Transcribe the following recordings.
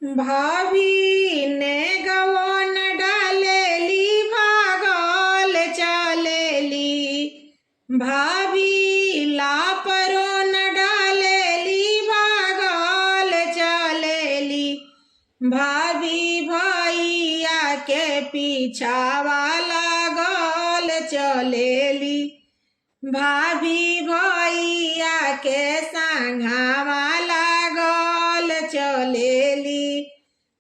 भाभी ने गवन डालेली भागल चलेली। भाभी लापरो न डालेली भागल चलेली। भाभी भैया के पीछावा लागल चलेली। भाभी भैया के संघावा लागल चलेली।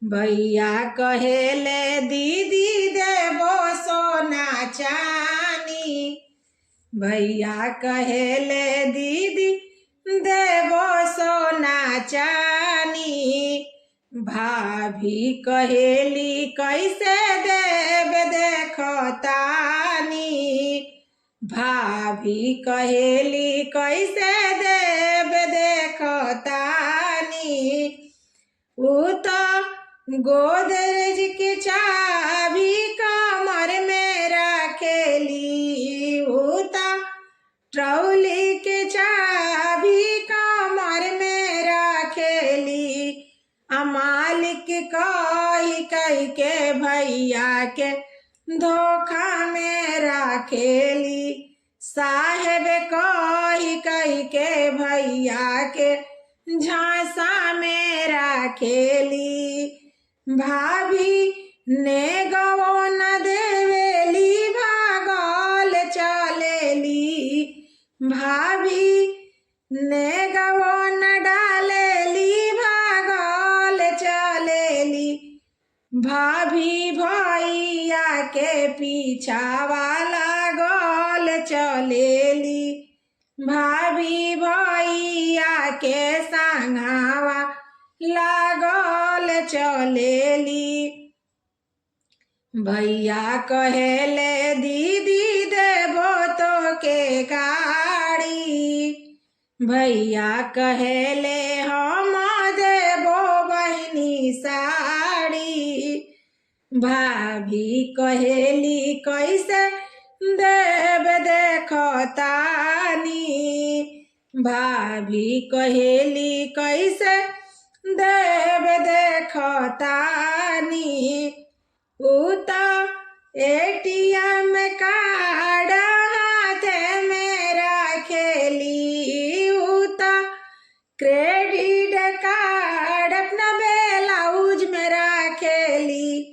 भैया कहेले दीदी देबो सोना चानी। भैया कहेले दीदी देबो सोना चानी। भाभी कहेली कैसे देब देखो तानी। भाभी कहेली कैसे देब देखो तानी। ऊ तो गोदरेज की चाबी कमर में रखेली। ऊ तो ट्रौली की चाबी कमर में रखेली। मालिक कही के भैया के धोखा में रखेली। साहेब कही के भैया के झांसा में रखेली। भाभी ने गवो न देवेली भागल चलेली। भाभी ने गवो न डालेली भागल चलेली। भाभी भैया के पीछावा लागल चलेली। भाभी भैया के संघावा लागल चलेली। भैया कहेले दीदी देबो तो के गाड़ी। भैया कहेले हम देबो बहिनी साड़ी। भाभी कहेली कैसे देब देखो तानी। भाभी कहेली कैसे देब देखो तानी। ऊ तो ATM कार्ड हाथ में रखेली। ऊ तो क्रेडिट कार्ड अपना ब्लाउज में रखेली।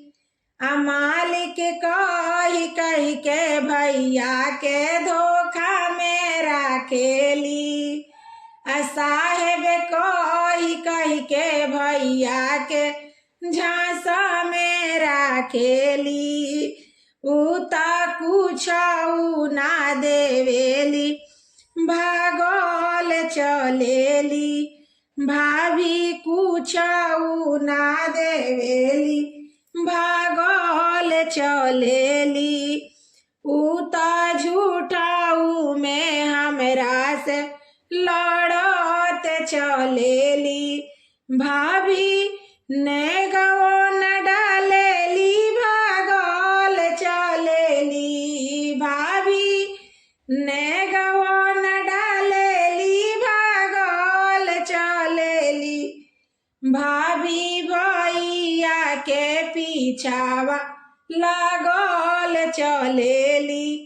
मालिक कही के भैया के धोखा में रखेली। साहेब कही के भैया के झांसा में रखेली। ऊ तो कुछऊ ना देवेली भागल चलेली। भाभी कुछऊ ना देवेली भागल चलेली। ऊ तो झूठाऊ में हमरा से लड़त चलेली। भाभी ने गवो न डालेली भागल चलेली। भाभी ने गवो न डालेली भागल चलेली। भाभी भैया के पीछावा लागल चलेली।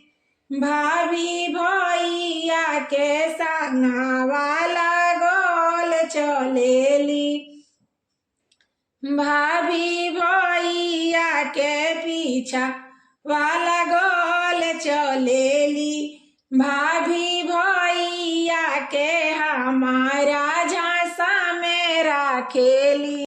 भाभी भैया के संगवा लागल चलेली। भाभी भैया के पीछा वाला गोल चलेली। भाभी भैया के हमारा झांसा में रखेली।